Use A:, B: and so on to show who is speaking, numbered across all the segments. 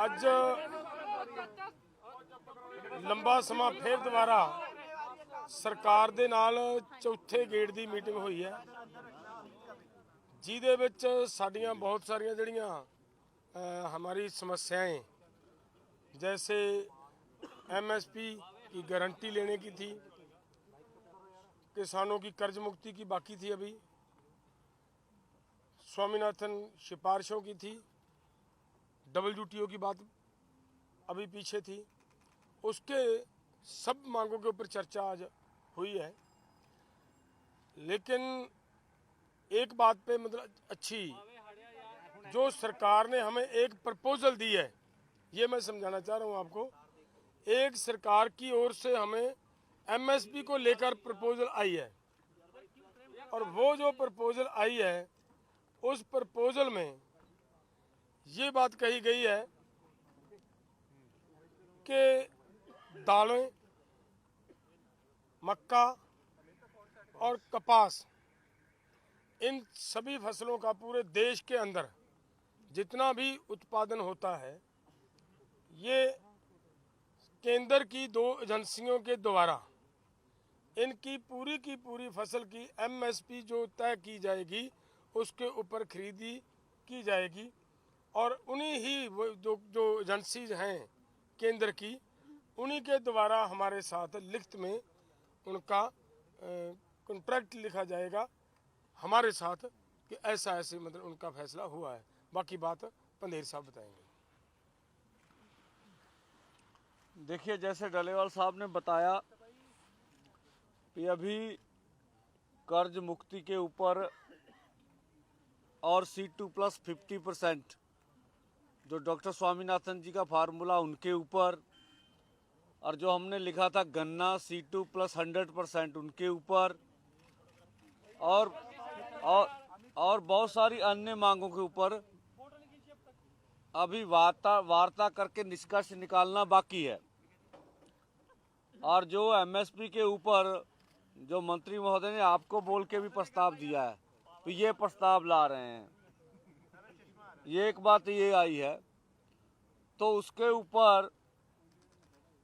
A: ਅੱਜ ਲੰਬਾ ਸਮਾਂ ਫਿਰ ਦੁਬਾਰਾ ਸਰਕਾਰ ਦੇ ਨਾਲ ਚੌਥੇ ਗੇੜ ਦੀ ਮੀਟਿੰਗ ਹੋਈ ਹੈ, ਜਿਹਦੇ ਵਿੱਚ ਸਾਡੀਆਂ बहुत ਸਾਰੀਆਂ ਜਿਹੜੀਆਂ हमारी समस्याएं, जैसे MSP की गारंटी लेने की थी, किसानों की कर्ज मुक्ति की बाकी थी, अभी स्वामीनाथन सिफारिशों की थी, WTO की बात अभी पीछे थी, उसके सब मांगों के ऊपर चर्चा आज हुई है। लेकिन एक बात पे मतलब अच्छी, जो सरकार ने हमें एक प्रपोजल दी है, ये मैं समझाना चाह रहा हूँ आपको। एक सरकार की ओर से हमें MSP को लेकर प्रपोजल आई है, और वो जो प्रपोजल आई है उस प्रपोजल में ये बात कही गई है कि दालें, मक्का और कपास, इन सभी फसलों का पूरे देश के अंदर जितना भी उत्पादन होता है, ये केंद्र की 2 एजेंसियों के द्वारा इनकी पूरी की पूरी फसल की MSP जो तय की जाएगी उसके ऊपर खरीदी की जाएगी, और उन्हीं ही जो एजेंसीज हैं केंद्र की, उन्हीं के द्वारा हमारे साथ लिखित में उनका कॉन्ट्रैक्ट लिखा जाएगा हमारे साथ कि ऐसा ऐसे मतलब उनका फैसला हुआ है। बाकी बात पंधेर साहब बताएंगे।
B: देखिए, जैसे डलेवाल साहब ने बताया कि अभी कर्ज मुक्ति के ऊपर और C2+ 50% जो डॉक्टर स्वामीनाथन जी का फार्मूला उनके ऊपर, और जो हमने लिखा था गन्ना C2+ 100% उनके ऊपर, और बहुत सारी अन्य मांगों के ऊपर अभी वार्ता करके निष्कर्ष निकालना बाकी है। और जो MSP के ऊपर जो मंत्री महोदय ने आपको बोल के भी प्रस्ताव दिया है, तो ये प्रस्ताव ला रहे हैं, ये एक बात ये आई है। तो उसके ऊपर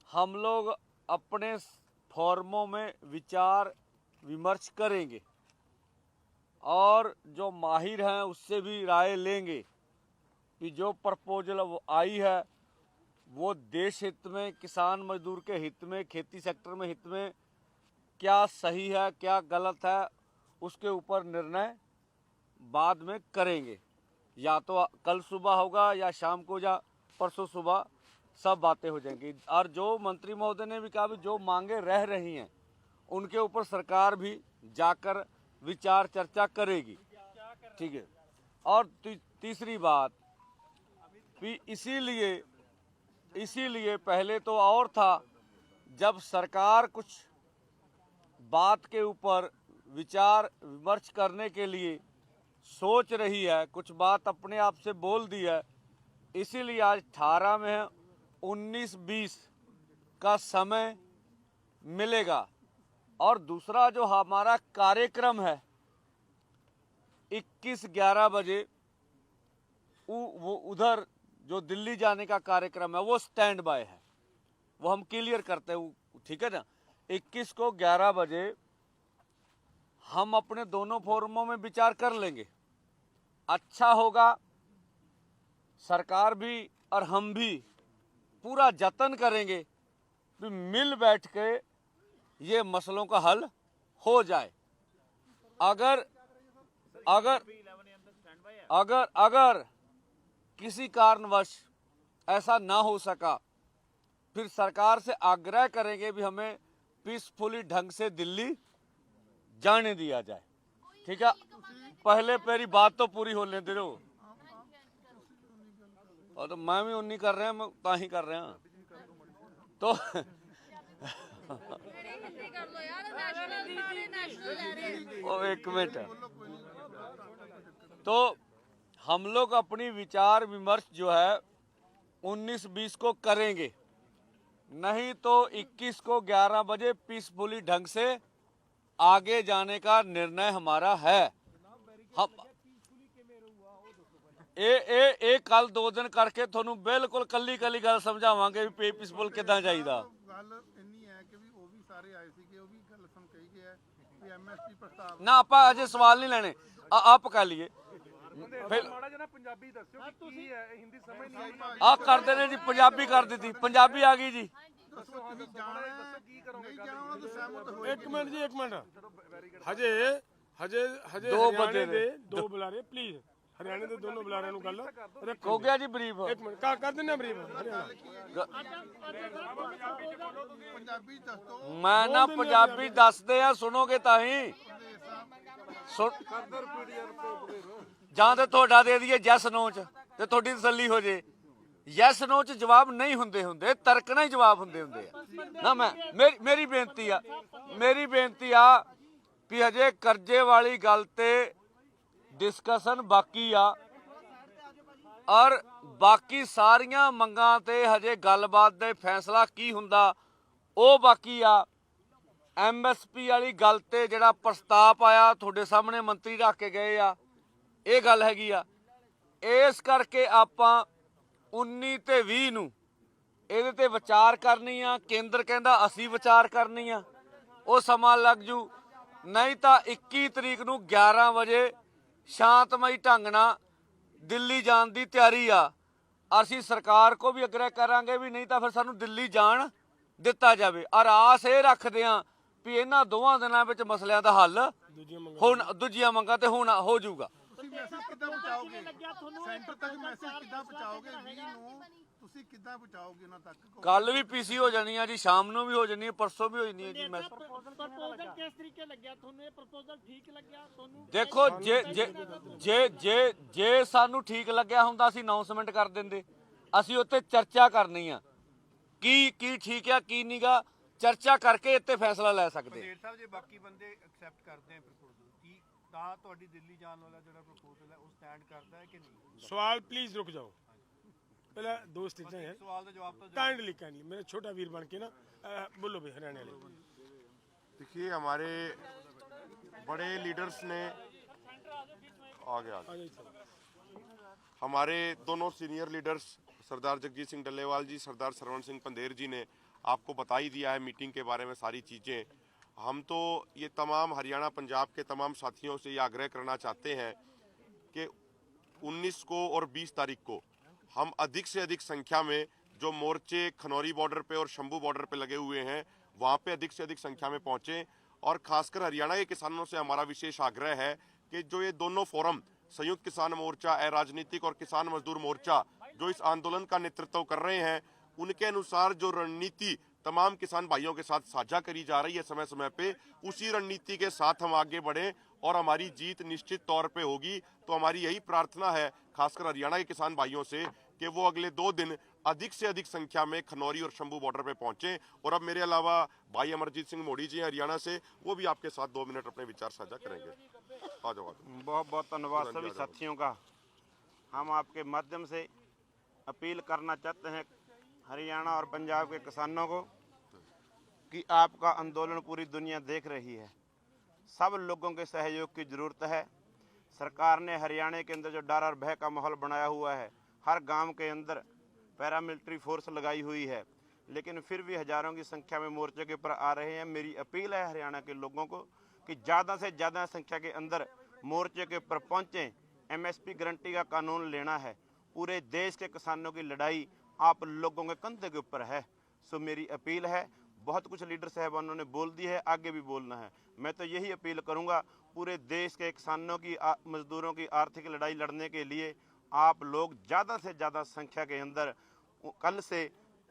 B: हम लोग अपने फॉर्मों में विचार विमर्श करेंगे और जो माहिर हैं उससे भी राय लेंगे कि जो प्रपोजल आई है वो देश हित में, किसान मजदूर के हित में, खेती सेक्टर में हित में क्या सही है क्या गलत है, उसके ऊपर निर्णय बाद में करेंगे। या तो कल सुबह होगा या शाम को या परसों सुबह सब बातें हो जाएंगी। और जो मंत्री महोदय ने भी कहा भी जो मांगे रह रही हैं उनके ऊपर सरकार भी जाकर विचार चर्चा करेगी, ठीक है। और तीसरी बात भी इसीलिए पहले तो और था, जब सरकार कुछ बात के ऊपर विचार विमर्श करने के लिए सोच रही है, कुछ बात अपने आप से बोल दी है, इसीलिए आज 18 में है, 19-20 का समय मिलेगा। और दूसरा जो हमारा कार्यक्रम है 21-11 बजे वो उधर जो दिल्ली जाने का कार्यक्रम है वो स्टैंड बाय है, वो हम क्लियर करते हैं, ठीक है ना। 21 को 11 बजे हम अपने दोनों फोरमों में विचार कर लेंगे। अच्छा होगा, सरकार भी और हम भी पूरा जतन करेंगे कि मिल बैठ के ये मसलों का हल हो जाए। अगर अगर अगर अगर किसी कारणवश ऐसा ना हो सका, फिर सरकार से आग्रह करेंगे भी हमें पीसफुली ढंग से दिल्ली जाने दिया जाए, ठीक है। पहले मेरी बात तो पूरी होने दे रहो। और तो मैं भी उन्हीं कर रहे हैं, मैं ताही कर रहे हैं तो ओ एक मिनट। तो हम लोग अपनी विचार विमर्श जो है 19-20 को करेंगे, नहीं तो 21 को 11 बजे पीसफुली ढंग से आगे जाने का निर्णय हमारा है। हम ਇਹ ਕੱਲ 2 ਦਿਨ ਕਰਕੇ ਤੁਹਾਨੂੰ ਬਿਲਕੁਲ ਕੱਲੀ ਗੱਲ ਸਮਝਾਵਾਂਗੇ ਵੀ ਪੀਸਫੁਲ ਕਿੱਦਾਂ ਚਾਹੀਦਾ।
C: ਗੱਲ ਇੰਨੀ ਹੈ ਕਿ ਵੀ ਉਹ ਵੀ ਸਾਰੇ ਆਏ ਸੀਗੇ, ਉਹ ਵੀ ਗੱਲ ਸੁਣ ਕਹੀ ਗਿਆ ਵੀ ਐਮਐਸਪੀ ਪ੍ਰਸਤਾਵ
B: ਨਾ ਆਪਾਂ ਅਜੇ ਸਵਾਲ ਨਹੀਂ ਲੈਣੇ, ਆਪ ਕਰ ਲਈਏ ਫਿਰ।
D: ਮਾੜਾ ਜਿਹਾ ਪੰਜਾਬੀ ਦੱਸਿਓ ਕਿ ਕੀ ਹੈ, ਹਿੰਦੀ ਸਮਝ ਨਹੀਂ ਆਈ।
B: ਆ ਕਰਦੇ ਨੇ ਜੀ, ਪੰਜਾਬੀ ਕਰ ਦਿੱਤੀ, ਪੰਜਾਬੀ ਆ ਗਈ ਜੀ।
C: ਦੱਸੋ ਤੁਸੀਂ ਜਾਣਾ ਕੀ ਕਰੋਗੇ, ਨਹੀਂ ਜਾਣਾ ਉਹਨਾਂ ਤੋਂ ਸਹਿਮਤ ਹੋਏ।
A: एक मिनट जी, एक मिनट। हजे हजे हजे
B: दो
A: हरियाणे
B: बंदे
A: दे दो बुलारे प्लीज, हरियाणे दे दोनों बुलारे नु गल रखो।
B: ਹੋ ਗਿਆ ਜੀ ਬਰੀਫ।
A: एक मिनट कर देने ब्रीफ हरियाणा।
C: ਪੰਜਾਬੀ ਦੱਸ ਦੋ।
B: ਮੈਂ ਨਾ ਪੰਜਾਬੀ ਦੱਸਦੇ ਆ, ਸੁਣੋਗੇ ਤਾਂ ਹੀ। ਜਾਂ ਤੇ ਤੁਹਾਡਾ ਦੇ ਦਈਏ ਯੈਸ ਨੋ ਚ ਤੇ ਤੁਹਾਡੀ ਤਸੱਲੀ ਹੋ ਜੇ। ਯੈਸ ਨੋ ਚ ਜਵਾਬ ਨਹੀਂ ਹੁੰਦੇ, ਤਰਕ ਨਾਲ ਹੀ ਜਵਾਬ ਹੁੰਦੇ ਆ ਨਾ। ਮੇਰੀ ਬੇਨਤੀ ਆ ਵੀ ਹਜੇ ਕਰਜ਼ੇ ਵਾਲੀ ਗੱਲ ਤੇ ਡਿਸਕਸ਼ਨ ਬਾਕੀ ਆ, ਔਰ ਬਾਕੀ ਸਾਰੀਆਂ ਮੰਗਾਂ ਤੇ ਹਜੇ ਗੱਲਬਾਤ ਦੇ ਫੈਸਲਾ ਕੀ ਹੁੰਦਾ ਉਹ ਬਾਕੀ ਆ। ਐਮਐਸਪੀ ਵਾਲੀ ਗੱਲ ਤੇ ਜਿਹੜਾ ਪ੍ਰਸਤਾਵ ਆਇਆ ਤੁਹਾਡੇ ਸਾਹਮਣੇ ਮੰਤਰੀ ਰੱਖ ਕੇ ਗਏ ਆ, ਇਹ ਗੱਲ ਹੈਗੀ ਆ। ਇਸ ਕਰਕੇ ਆਪਾਂ 19 ਤੇ 20 ਨੂੰ ਇਹਦੇ ਤੇ ਵਿਚਾਰ ਕਰਨੀ ਆ। ਕੇਂਦਰ ਕਹਿੰਦਾ ਅਸੀਂ ਵਿਚਾਰ ਕਰਨੀ ਆ, ਉਹ ਸਮਾਂ ਲੱਗ ਜੂ। ਨਹੀਂ ਤਾਂ 21 ਤਰੀਕ ਨੂੰ 11 ਵਜੇ ਸ਼ਾਂਤਮਈ ਢੰਗ ਨਾਲ ਦਿੱਲੀ ਜਾਣ ਦੀ ਤਿਆਰੀ ਆ। ਅਸੀਂ ਸਰਕਾਰ ਕੋ ਵੀ ਅਗਰੇ ਕਰਾਂਗੇ ਵੀ ਨਹੀਂ ਤਾਂ ਫਿਰ ਸਾਨੂੰ ਦਿੱਲੀ ਜਾਣ ਦਿੱਤਾ ਜਾਵੇ। ਔਰ ਆਸ ਇਹ ਰੱਖਦੇ ਆ ਵੀ ਇਹਨਾਂ ਦੋਵਾਂ ਦਿਨਾਂ ਵਿੱਚ ਮਸਲਿਆਂ ਦਾ ਹੱਲ ਹੁਣ ਦੂਜੀਆਂ ਮੰਗਾਂ ਤੇ ਹੁਣ ਹੋ ਜਾਊਗਾ।
C: ਤੁਸੀਂ ਮੈਸੇਜ ਕਿੱਦਾਂ ਪਹੁੰਚਾਓਗੇ ਸੈਂਟਰ ਤੱਕ, ਮੈਸੇਜ ਕਿੱਦਾਂ ਪਹੁੰਚਾਓਗੇ 20 ਨੂੰ, ਤੁਸੀਂ ਕਿੱਦਾਂ ਪਹੁੰਚਾਓਗੇ ਉਹਨਾਂ ਤੱਕ?
B: ਕੱਲ ਵੀ ਪੀਸੀ ਹੋ ਜਾਣੀ ਆ ਜੀ, ਸ਼ਾਮ ਨੂੰ ਵੀ ਹੋ ਜਾਣੀ ਹੈ, ਪਰਸੋਂ ਵੀ ਹੋ ਜਾਣੀ ਹੈ ਜੀ। ਮੈਂ
E: ਪ੍ਰਪੋਜ਼ਲ ਕਿਸ ਤਰੀਕੇ ਲੱਗਿਆ ਤੁਹਾਨੂੰ? ਇਹ ਪ੍ਰਪੋਜ਼ਲ ਠੀਕ ਲੱਗਿਆ ਤੁਹਾਨੂੰ?
B: ਦੇਖੋ ਜੇ ਸਾਨੂੰ ਠੀਕ ਲੱਗਿਆ ਹੁੰਦਾ ਅਸੀਂ ਅਨਾਉਂਸਮੈਂਟ ਕਰ ਦਿੰਦੇ। ਅਸੀਂ ਉੱਤੇ ਚਰਚਾ ਕਰਨੀ ਆ ਕੀ ਠੀਕ ਆ ਕੀ ਨਹੀਂਗਾ, ਚਰਚਾ ਕਰਕੇ ਇੱਥੇ ਫੈਸਲਾ ਲੈ ਸਕਦੇ।
D: ਢੇਰ ਸਾਹਿਬ, ਜੇ ਬਾਕੀ ਬੰਦੇ ਐਕਸੈਪਟ ਕਰਦੇ ਆ ਪ੍ਰਪੋਜ਼ਲ, ਕੀ ਤਾਂ ਤੁਹਾਡੀ ਦਿੱਲੀ ਜਾਣ ਵਾਲਾ ਜਿਹੜਾ ਪ੍ਰਪੋਜ਼ਲ ਹੈ ਉਹ ਸਟੈਂਡ ਕਰਦਾ ਹੈ ਕਿ ਨਹੀਂ?
A: सवाल प्लीज रुक जाओ, पहले दो स्टेजें हैं,
D: सवाल का जवाब तो
A: काइंडली मेरा छोटा वीर बन के ना बोलो भाई हरियाणा वाले।
F: देखिए, हमारे बड़े लीडर्स ने आगे हमारे दोनों सीनियर लीडर्स सरदार जगजीत सिंह डल्लेवाल जी, सरदार सरवण सिंह पंदेर जी ने आपको बता ही दिया है मीटिंग के बारे में सारी चीज़ें। हम तो ये तमाम हरियाणा पंजाब के तमाम साथियों से ये आग्रह करना चाहते हैं कि 19 को और 20 तारीख को हम अधिक से अधिक संख्या में जो मोर्चे खनौरी बॉर्डर पे और शंभू बॉर्डर पे लगे हुए हैं वहाँ पे अधिक से अधिक संख्या में पहुँचें। और खासकर हरियाणा के किसानों से हमारा विशेष आग्रह है कि जो ये दोनों फोरम संयुक्त किसान मोर्चा, अराजनीतिक और किसान मजदूर मोर्चा जो इस आंदोलन का नेतृत्व कर रहे हैं, उनके अनुसार जो रणनीति तमाम किसान भाइयों के साथ साझा करी जा रही है समय समय पे, उसी रणनीति के साथ हम आगे बढ़ें और हमारी जीत निश्चित तौर पे होगी। तो हमारी यही प्रार्थना है खासकर हरियाणा के किसान भाइयों से कि वो अगले 2 दिन अधिक से अधिक संख्या में खनौरी और शंभू बॉर्डर पे पहुंचे। और अब मेरे अलावा भाई अमरजीत सिंह मोड़ी जी हैं हरियाणा से, वो भी आपके साथ 2 मिनट अपने विचार साझा करेंगे। आ जाओ।
G: बहुत बहुत धन्यवाद सभी साथियों का। हम आपके माध्यम से अपील करना चाहते हैं हरियाणा और पंजाब के किसानों को कि आपका आंदोलन पूरी दुनिया देख रही है। सब लोगों के सहयोग की ज़रूरत है। सरकार ने हरियाणा के अंदर जो डर और भय का माहौल बनाया हुआ है, हर गांव के अंदर पैरामिलिट्री फोर्स लगाई हुई है, लेकिन फिर भी हज़ारों की संख्या में मोर्चे के ऊपर आ रहे हैं। मेरी अपील है हरियाणा के लोगों को कि ज़्यादा से ज़्यादा संख्या के अंदर मोर्चे के ऊपर पहुँचें। एमएसपी गारंटी का कानून लेना है। पूरे देश के किसानों की लड़ाई आप लोगों के कंधे के ऊपर है। सो मेरी अपील है, बहुत कुछ लीडर साहबानों ने बोल दी है, आगे भी बोलना है। मैं तो यही अपील करूंगा, पूरे देश के किसानों की मजदूरों की आर्थिक लड़ाई लड़ने के लिए आप लोग ज़्यादा से ज़्यादा संख्या के अंदर कल से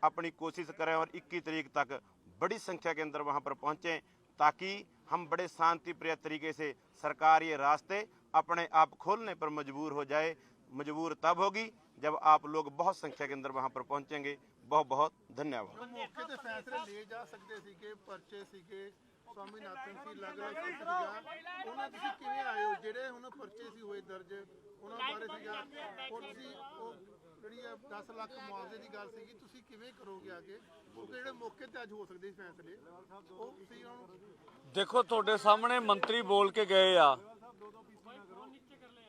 G: अपनी कोशिश करें और 21 तारीख तक बड़ी संख्या के अंदर वहां पर पहुंचें, ताकि हम बड़े शांति प्रिय तरीके से सरकार ये रास्ते अपने आप खोलने पर मजबूर हो जाए। मजबूर तब होगी जब आप लोग बहुत संख्या के अंदर वहां पर पहुंचेंगे। बहुत बहुत धन्यवाद।
C: मौके ते फैसले ले जा सकते सीगे, पर्चे सीगे, स्वामीनाथन सी अलग-अलग सीगा, ਉਹਨਾਂ ਤੁਸੀਂ ਕਿਵੇਂ ਆਏ ਹੋ ਜਿਹੜੇ ਹੁਣ ਪਰਚੇ ਸੀ ਹੋਏ ਦਰਜ, ਉਹਨਾਂ ਬਾਰੇ ਸੀਗਾ ਉਹ ਤੁਸੀਂ ਉਹ ਜਿਹੜੀ 10 ਲੱਖ ਮੁਆਵਜ਼ੇ ਦੀ ਗੱਲ ਸੀਗੀ, ਤੁਸੀਂ ਕਿਵੇਂ ਕਰੋਗੇ ਅੱਗੇ? ਕਿਉਂਕਿ ਜਿਹੜੇ ਮੌਕੇ ਤੇ ਅੱਜ ਹੋ ਸਕਦੇ ਸੀ ਫੈਸਲੇ ਉਹ ਤੁਸੀਂ ਉਹਨਾਂ ਨੂੰ
B: ਦੇਖੋ ਤੁਹਾਡੇ ਸਾਹਮਣੇ ਮੰਤਰੀ ਬੋਲ ਕੇ ਗਏ ਆ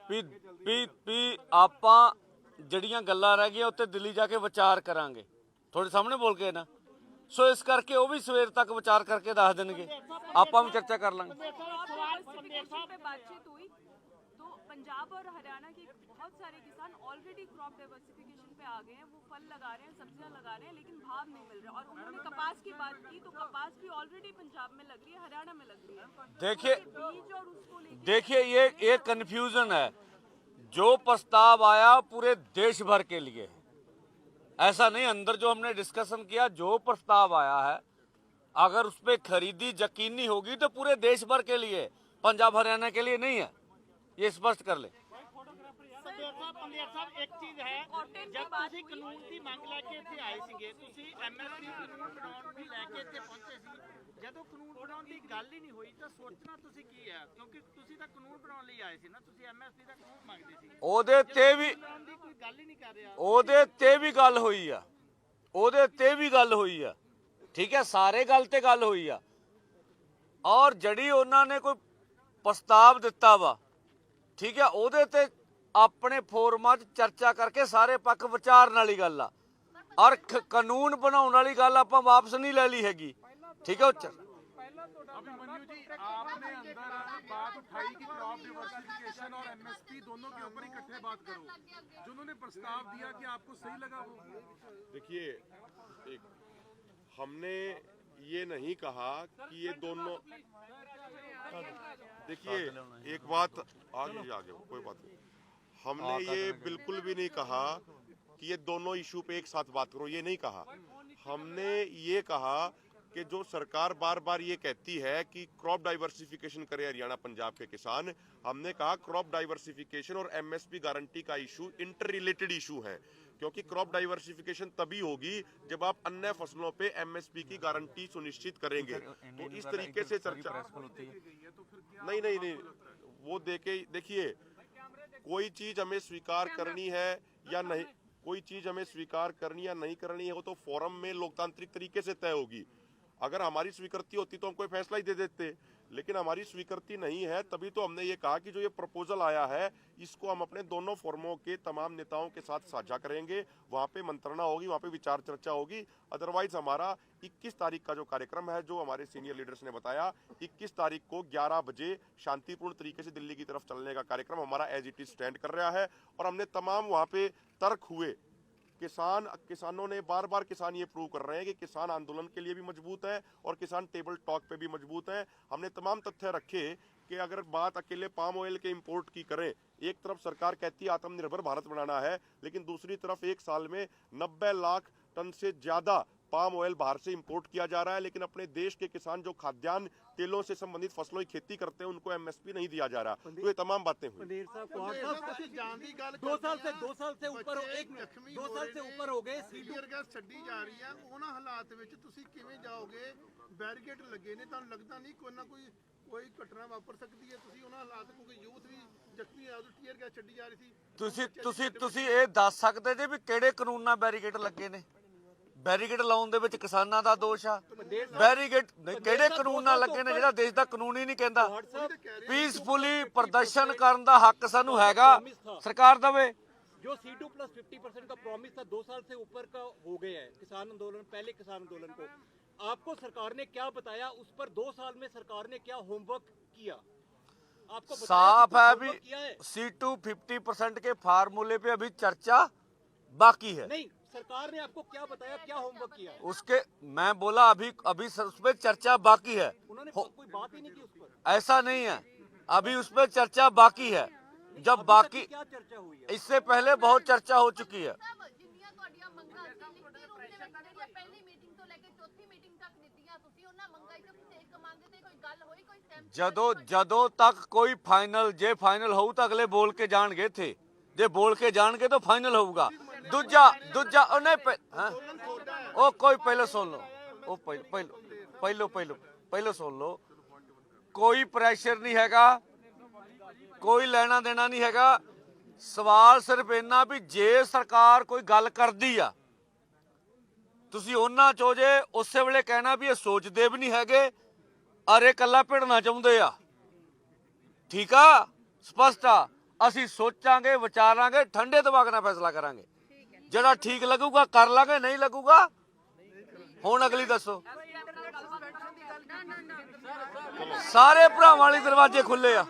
B: ਵੀ ਆਪਾਂ ਜਿਹੜੀਆਂ ਗੱਲਾਂ ਰਹਿ ਗਈਆਂ ਉੱਤੇ ਦਿੱਲੀ ਜਾ ਕੇ ਵਿਚਾਰ ਕਰਾਂਗੇ, ਤੁਹਾਡੇ ਸਾਹਮਣੇ ਬੋਲ ਕੇ ਨਾ। ਸੋ ਇਸ ਕਰਕੇ ਉਹ ਵੀ ਸਵੇਰ ਤੱਕ ਵਿਚਾਰ ਕਰਕੇ ਦੱਸ ਦੇਣਗੇ, ਆਪਾਂ ਵੀ चर्चा कर लेंगे।
H: पे बातचीत हुई तो पंजाब और हरियाणा के बहुत सारे किसान ऑलरेडी क्रॉप डाइवर्सिफिकेशन पे आ गए हैं, वो फल लगा रहे हैं, सब्जियां लगा रहे हैं, लेकिन भाव नहीं मिल रहा। और उन्होंने कपास की बात की तो कपास भी ऑलरेडी पंजाब में लग रही है, हरियाणा में लग रही है।
B: देखिए
H: बीज और उसको लेके
B: देखिए ये कंफ्यूजन है। जो प्रस्ताव आया पूरे देश भर के लिए, ऐसा नहीं अंदर जो हमने डिस्कशन किया, जो प्रस्ताव आया है अगर उस पर खरीदी यकीनी होगी तो पूरे देश भर के लिए, पंजाब हरियाणा के लिए नहीं है, ये स्पष्ट कर ले।
E: ਪੰਦੇਰ ਸਾਹਿਬ ਇੱਕ ਚੀਜ਼ ਹੈ, ਜਦ ਤੁਸੀਂ ਕਾਨੂੰਨ ਦੀ ਮੰਗ ਲੈ ਕੇ ਇੱਥੇ ਆਏ ਸੀਗੇ, ਤੁਸੀਂ ਐਮਐਸਪੀ ਕਾਨੂੰਨ ਬਣਾਉਣ ਦੀ ਲੈ ਕੇ ਇੱਥੇ ਪਹੁੰਚੇ ਸੀ, ਜਦੋਂ ਕਾਨੂੰਨ ਬਣਾਉਣ ਦੀ ਗੱਲ ਹੀ ਨਹੀਂ ਹੋਈ ਤਾਂ ਸੋਚਣਾ ਤੁਸੀਂ ਕੀ ਹੈ? ਕਿਉਂਕਿ ਤੁਸੀਂ ਤਾਂ ਕਾਨੂੰਨ ਬਣਾਉਣ ਲਈ ਆਏ ਸੀ ਨਾ, ਤੁਸੀਂ ਐਮਐਸਪੀ ਦਾ ਕਾਨੂੰਨ ਮੰਗਦੇ ਸੀ।
B: ਉਹਦੇ ਤੇ ਵੀ
E: ਬਣਾਉਣ ਦੀ ਕੋਈ ਗੱਲ ਹੀ ਨਹੀਂ ਕਰ ਰਿਹਾ।
B: ਉਹਦੇ ਤੇ ਵੀ ਗੱਲ ਹੋਈ ਆ, ਉਹਦੇ ਤੇ ਵੀ ਗੱਲ ਹੋਈ ਆ, ਠੀਕ ਹੈ, ਸਾਰੇ ਗੱਲ ਤੇ ਗੱਲ ਹੋਈ ਆ। ਔਰ ਜਿਹੜੀ ਉਹਨਾਂ ਨੇ ਕੋਈ ਪ੍ਰਸਤਾਵ ਦਿੱਤਾ ਵਾ, ਠੀਕ ਹੈ, ਉਹਦੇ ਤੇ ਆਪਣੇ ਫੋਰਮਾਂ 'ਚ ਚਰਚਾ ਕਰਕੇ ਸਾਰੇ ਪੱਖ ਵਿਚਾਰਨ ਵਾਲੀ ਗੱਲ ਆ। ਔਰ ਕਾਨੂੰਨ ਬਣਾਉਣ ਵਾਲੀ ਗੱਲ ਆਪਾਂ ਵਾਪਸ ਨਹੀਂ ਲੈ ਲਈ ਹੈਗੀ, ठीक है।
C: अभिमन्यु जी, आपने अंदर बात उठाई कि क्रॉप डाइवर्सिफिकेशन और एमएसपी दोनों के ऊपर इकट्ठे बात करो, जो उन्होंने प्रस्ताव दिया कि आपको सही लगा वो?
F: देखिए, हमने ये नहीं कहा कि ये दोनों, देखिए एक बात आगे कोई बात नहीं, हमने ये बिल्कुल भी नहीं कहा कि ये दोनों इशू पे एक साथ बात करो, ये नहीं कहा। हमने ये कहा कि जो सरकार बार बार ये कहती है कि क्रॉप डाइवर्सिफिकेशन करे हरियाणा पंजाब के किसान, हमने कहा क्रॉप डाइवर्सिफिकेशन और एमएसपी गारंटी का इशू इंटर रिलेटेड इशू है, क्योंकि क्रॉप डाइवर्सिफिकेशन तभी होगी जब आप अन्य फसलों पे एमएसपी की गारंटी सुनिश्चित करेंगे। तो इस तरीके से चर्चा नहीं, वो देखिए कोई चीज हमें स्वीकार करनी है या नहीं, कोई चीज हमें स्वीकार करनी या नहीं करनी है वो तो फोरम में लोकतांत्रिक तरीके से तय होगी। अगर हमारी स्वीकृति होती तो हम कोई फैसला ही दे देते, लेकिन हमारी स्वीकृति नहीं है, तभी तो हमने ये कहा कि जो ये प्रपोजल आया है इसको हम अपने दोनों फोरमों के तमाम नेताओं के साथ साझा करेंगे, वहाँ पे मंत्रणा होगी, वहाँ पे विचार चर्चा होगी। अदरवाइज हमारा 21 तारीख का जो कार्यक्रम है, जो हमारे सीनियर लीडर्स ने बताया, 21 तारीख को 11 बजे शांतिपूर्ण तरीके से दिल्ली की तरफ चलने का कार्यक्रम हमारा एज इट इज स्टैंड कर रहा है। और हमने तमाम वहाँ पे तर्क हुए, किसानों ने बार बार किसान ये प्रूव कर रहे हैं कि किसान आंदोलन के लिए भी मजबूत है और किसान टेबल टॉक पे भी मजबूत है। हमने तमाम तथ्य रखे कि अगर बात अकेले पाम ऑयल के इंपोर्ट की करें, एक तरफ सरकार कहती है आत्मनिर्भर भारत बनाना है, लेकिन दूसरी तरफ एक साल में 90 लाख टन से ज्यादा पाम ऑयल बाहर से इंपोर्ट किया जा रहा है, लेकिन अपने देश के किसान जो खाद्यान्न तेलों से संबंधित फसलों की खेती करते हैं उनको एमएसपी नहीं दिया जा रहा। तो ये तमाम बातें हुई।
E: 2 साल से ऊपर हो गए,
C: सीनियर गैस छड्डी जा रही है, ਉਹਨਾਂ ਹਾਲਾਤ ਵਿੱਚ ਤੁਸੀਂ ਕਿਵੇਂ ਜਾਓਗੇ? ਬੈਰੀਕੇਡ ਲੱਗੇ ਨੇ, ਤੁਹਾਨੂੰ ਲੱਗਦਾ ਨਹੀਂ ਕੋਈ ਨਾ ਕੋਈ ਘਟਨਾ ਵਾਪਰ ਸਕਦੀ ਹੈ? ਤੁਸੀਂ ਉਹਨਾਂ ਹਾਲਾਤ ਕਿਉਂਕਿ ਯੂਥ ਵੀ ਜ਼ਖਮੀ ਆ, ਟੀਅਰ ਗੈਸ ਛੱਡੀ ਜਾ ਰਹੀ ਸੀ।
B: ਤੁਸੀਂ ਇਹ ਦੱਸ ਸਕਦੇ ਜੇ ਵੀ ਕਿਹੜੇ ਕਾਨੂੰਨ ਨਾਲ ਬੈਰੀਕੇਡ ਲੱਗੇ ਨੇ? ਬੈਰੀਕੇਡ ਲਾਉਣ ਦੇ ਵਿੱਚ ਕਿਸਾਨਾਂ ਦਾ ਦੋਸ਼ ਆ? ਬੈਰੀਕੇਡ ਕਿਹੜੇ ਕਾਨੂੰਨ ਨਾਲ ਲੱਗੇ ਨੇ ਜਿਹੜਾ ਦੇਸ਼ ਦਾ ਕਾਨੂੰਨ ਹੀ ਨਹੀਂ ਕਹਿੰਦਾ? ਪੀਸਫੁਲੀ ਪ੍ਰਦਰਸ਼ਨ ਕਰਨ ਦਾ ਹੱਕ ਸਾਨੂੰ ਹੈਗਾ, ਸਰਕਾਰ ਦੇਵੇ।
E: जो C2 प्लस 50% का प्रॉमिस था 2 साल से ऊपर का हो गया है किसान आंदोलन, पहले किसान आंदोलन को आपको सरकार ने क्या बताया? उस पर 2 साल में सरकार ने क्या होमवर्क किया? आपको
B: साफ है अभी C2 50% के फार्मूले पे अभी चर्चा बाकी है।
E: नहीं, सरकार ने आपको क्या बताया, क्या होमवर्क किया?
B: उसके मैं बोला अभी उस पर चर्चा बाकी है।
E: उन्होंने कोई बात ही नहीं की उस पर।
B: ऐसा नहीं है, अभी उस पर चर्चा बाकी है। जब बाकी
E: क्या चर्चा हुई है?
B: इससे पहले बहुत चर्चा हो चुकी है। ਜਦੋਂ ਤੱਕ ਕੋਈ ਫਾਈਨਲ, ਜੇ ਫਾਈਨਲ ਹੋਊ ਤਾਂ ਅਗਲੇ ਬੋਲ ਕੇ ਜਾਣਗੇ ਇੱਥੇ, ਜੇ ਬੋਲ ਕੇ ਜਾਣਗੇ ਤਾਂ ਫਾਈਨਲ ਹੋਊਗਾ। ਦੂਜਾ ਉਹ ਨਹੀਂ, ਉਹ ਕੋਈ ਪਹਿਲਾਂ ਸੁਣ ਲਓ, ਉਹ ਪਹਿਲਾਂ ਸੁਣ ਲਓ। ਕੋਈ ਪ੍ਰੈਸ਼ਰ ਨਹੀਂ ਹੈਗਾ, ਕੋਈ ਲੈਣਾ ਦੇਣਾ ਨਹੀਂ ਹੈਗਾ। ਸਵਾਲ ਸਿਰਫ ਇੰਨਾ ਵੀ ਜੇ ਸਰਕਾਰ ਕੋਈ ਗੱਲ ਕਰਦੀ ਆ, ਤੁਸੀਂ ਉਹਨਾਂ ਚੋਂ ਜੇ ਉਸੇ ਵੇਲੇ ਕਹਿਣਾ ਵੀ ਇਹ ਸੋਚਦੇ ਵੀ ਨਹੀਂ ਹੈਗੇ, ਅਰੇ ਕੱਲਾ ਭਿੜਨਾ ਚਾਹੁੰਦੇ ਆ, ਠੀਕ ਆ, ਸਪਸ਼ਟ ਆ। ਅਸੀਂ ਸੋਚਾਂਗੇ, ਵਿਚਾਰਾਂਗੇ, ਠੰਡੇ ਦਿਮਾਗ ਨਾਲ ਫੈਸਲਾ ਕਰਾਂਗੇ। ਜਿਹੜਾ ਠੀਕ ਲੱਗੂਗਾ ਕਰ ਲਾਂਗੇ, ਨਹੀਂ ਲੱਗੂਗਾ ਹੁਣ ਅਗਲੀ ਦੱਸੋ। ਸਾਰੇ ਭਰਾਵਾਂ ਲਈ ਦਰਵਾਜ਼ੇ ਖੁੱਲੇ ਆ।